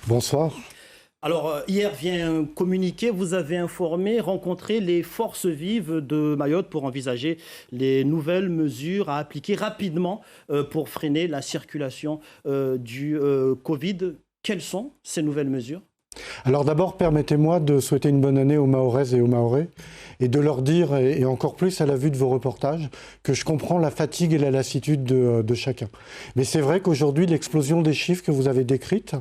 Bonsoir. Alors, hier vient un communiqué, vous avez informé, rencontré les forces vives de Mayotte pour envisager les nouvelles mesures à appliquer rapidement pour freiner la circulation du Covid. Quelles sont ces nouvelles mesures? Alors d'abord, permettez-moi de souhaiter une bonne année aux Mahoraises et aux Mahorais et de leur dire, et encore plus à la vue de vos reportages, que je comprends la fatigue et la lassitude de chacun. Mais c'est vrai qu'aujourd'hui, l'explosion des chiffres que vous avez décrites,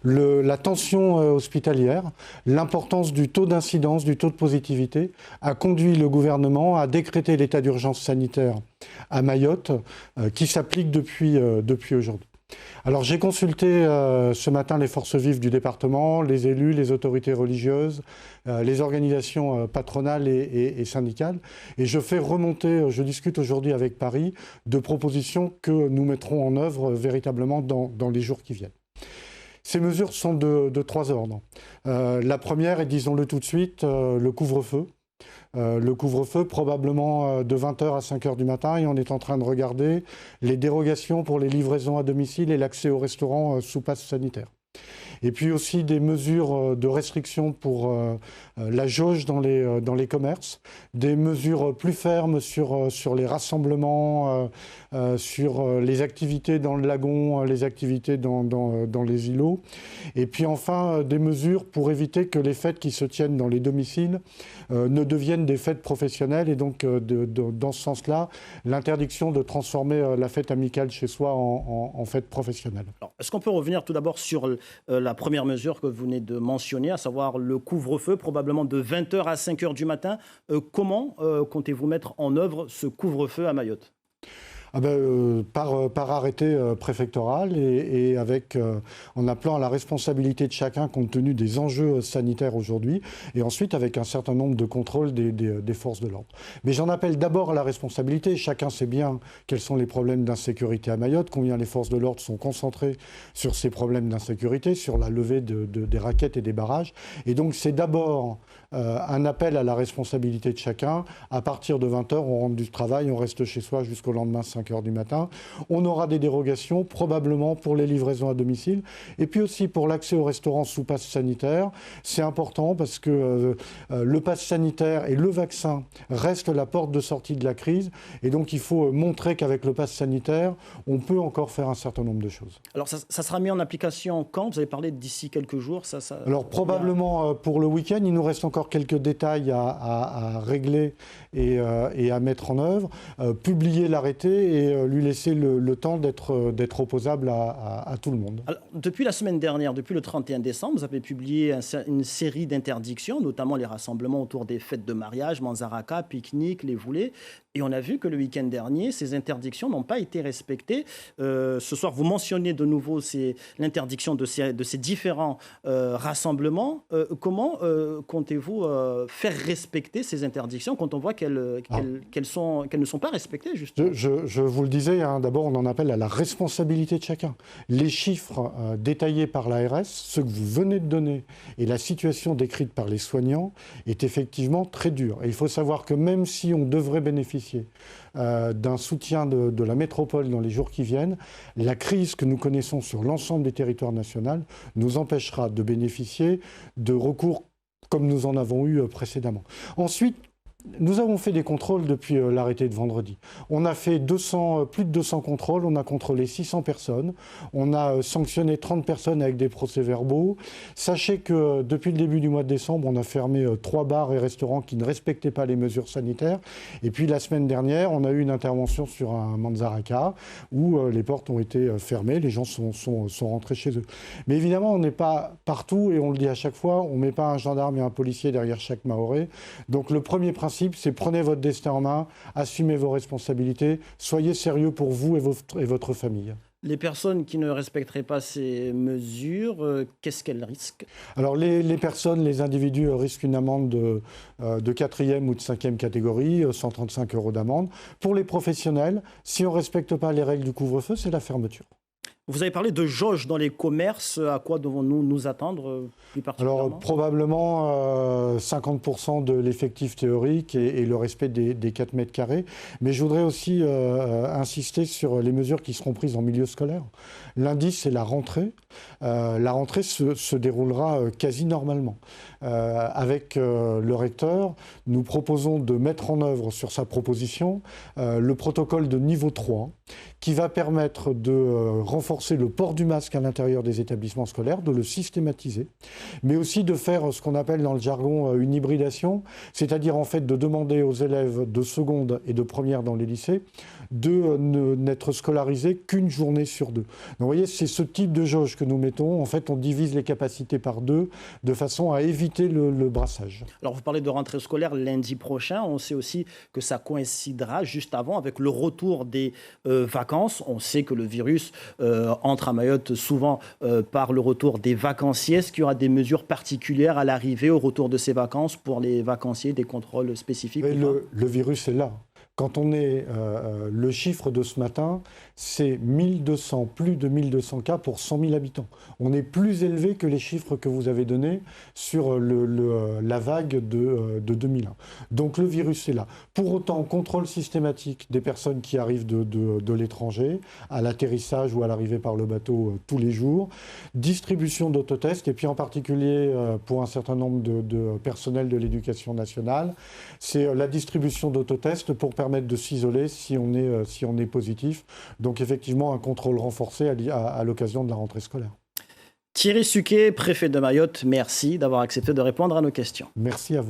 la tension hospitalière, l'importance du taux d'incidence, du taux de positivité, a conduit le gouvernement à décréter l'état d'urgence sanitaire à Mayotte, qui s'applique depuis aujourd'hui. Alors j'ai consulté ce matin les forces vives du département, les élus, les autorités religieuses, les organisations patronales et syndicales. Et je discute aujourd'hui avec Paris de propositions que nous mettrons en œuvre véritablement dans les jours qui viennent. Ces mesures sont de trois ordres. La première est, disons-le tout de suite, le couvre-feu. Le couvre-feu probablement de 20h à 5h du matin et on est en train de regarder les dérogations pour les livraisons à domicile et l'accès au restaurant sous passe sanitaire. Et puis aussi des mesures de restriction pour la jauge dans les commerces, des mesures plus fermes sur les rassemblements, sur les activités dans le lagon, les activités dans les îlots. Et puis enfin des mesures pour éviter que les fêtes qui se tiennent dans les domiciles ne deviennent des fêtes professionnelles. Et donc dans ce sens-là, l'interdiction de transformer la fête amicale chez soi en fête professionnelle. Alors, est-ce qu'on peut revenir tout d'abord sur la première mesure que vous venez de mentionner, à savoir le couvre-feu, probablement de 20h à 5h du matin. Comment comptez-vous mettre en œuvre ce couvre-feu à Mayotte ? Par arrêté préfectoral et avec, en appelant à la responsabilité de chacun compte tenu des enjeux sanitaires aujourd'hui et ensuite avec un certain nombre de contrôles des forces de l'ordre. Mais j'en appelle d'abord à la responsabilité. Chacun sait bien quels sont les problèmes d'insécurité à Mayotte, combien les forces de l'ordre sont concentrées sur ces problèmes d'insécurité, sur la levée des raquettes et des barrages. Et donc c'est d'abord un appel à la responsabilité de chacun. À partir de 20h, on rentre du travail, on reste chez soi jusqu'au lendemain 5h du matin. On aura des dérogations, probablement pour les livraisons à domicile. Et puis aussi pour l'accès au restaurant sous passe sanitaire. C'est important parce que le passe sanitaire et le vaccin restent la porte de sortie de la crise. Et donc il faut montrer qu'avec le passe sanitaire, on peut encore faire un certain nombre de choses. Alors ça sera mis en application quand ? Vous avez parlé d'ici quelques jours. Alors probablement pour le week-end, il nous reste encore quelques détails à régler et à mettre en œuvre. Publier l'arrêté et lui laisser le temps d'être opposable à tout le monde. Alors, depuis la semaine dernière, depuis le 31 décembre, vous avez publié une série d'interdictions, notamment les rassemblements autour des fêtes de mariage, manzaraka, pique-nique, les voulées. Et on a vu que le week-end dernier, ces interdictions n'ont pas été respectées. Ce soir, vous mentionnez de nouveau l'interdiction de ces différents rassemblements. Comment comptez-vous faire respecter ces interdictions quand on voit qu'elles ne sont pas respectées, justement ? Je vous le disais, d'abord on en appelle à la responsabilité de chacun. Les chiffres détaillés par l'ARS, ceux que vous venez de donner, et la situation décrite par les soignants est effectivement très dure. Et il faut savoir que même si on devrait bénéficier d'un soutien de la métropole dans les jours qui viennent, la crise que nous connaissons sur l'ensemble des territoires nationaux nous empêchera de bénéficier de recours comme nous en avons eu précédemment. Ensuite, nous avons fait des contrôles depuis l'arrêté de vendredi. On a fait plus de 200 contrôles, on a contrôlé 600 personnes, on a sanctionné 30 personnes avec des procès-verbaux. Sachez que depuis le début du mois de décembre, on a fermé 3 bars et restaurants qui ne respectaient pas les mesures sanitaires. Et puis la semaine dernière, on a eu une intervention sur un manzaraka où les portes ont été fermées, les gens sont rentrés chez eux. Mais évidemment, on n'est pas partout et on le dit à chaque fois, on ne met pas un gendarme et un policier derrière chaque Mahorais. Donc le premier principe, c'est prenez votre destin en main, assumez vos responsabilités, soyez sérieux pour vous et votre famille. Les personnes qui ne respecteraient pas ces mesures, qu'est-ce qu'elles risquent ? Alors les personnes, les individus risquent une amende de 4e ou de 5e catégorie, 135 € d'amende. Pour les professionnels, si on ne respecte pas les règles du couvre-feu, c'est la fermeture. Vous avez parlé de jauge dans les commerces. À quoi devons-nous nous attendre plus particulièrement? Alors, probablement 50% de l'effectif théorique et le respect des 4 mètres carrés. Mais je voudrais aussi insister sur les mesures qui seront prises en milieu scolaire. Lundi, c'est la rentrée. La rentrée se déroulera quasi normalement. Avec le recteur, nous proposons de mettre en œuvre sur sa proposition le protocole de niveau 3 qui va permettre de renforcer le port du masque à l'intérieur des établissements scolaires, de le systématiser, mais aussi de faire ce qu'on appelle dans le jargon une hybridation, c'est-à-dire en fait de demander aux élèves de seconde et de première dans les lycées de n'être scolarisés qu'une journée sur 2. Donc vous voyez, c'est ce type de jauge que nous mettons. En fait, on divise les capacités par 2 de façon à éviter le brassage. Alors vous parlez de rentrée scolaire lundi prochain. On sait aussi que ça coïncidera juste avant avec le retour des vacances. On sait que le virus entre à Mayotte souvent par le retour des vacanciers. Est-ce qu'il y aura des mesures particulières à l'arrivée, au retour de ces vacances pour les vacanciers, des contrôles spécifiques? Le virus est là. Quand on est, le chiffre de ce matin, c'est 1200, plus de 1200 cas pour 100 000 habitants. On est plus élevé que les chiffres que vous avez donnés sur la vague de 2001. Donc le virus est là. Pour autant, contrôle systématique des personnes qui arrivent de l'étranger, à l'atterrissage ou à l'arrivée par le bateau tous les jours, distribution d'autotests, et puis en particulier pour un certain nombre de personnels de l'éducation nationale, c'est la distribution d'autotests pour permettre de s'isoler si on est positif. Donc effectivement, un contrôle renforcé à l'occasion de la rentrée scolaire. Thierry Suquet, préfet de Mayotte, merci d'avoir accepté de répondre à nos questions. Merci à vous.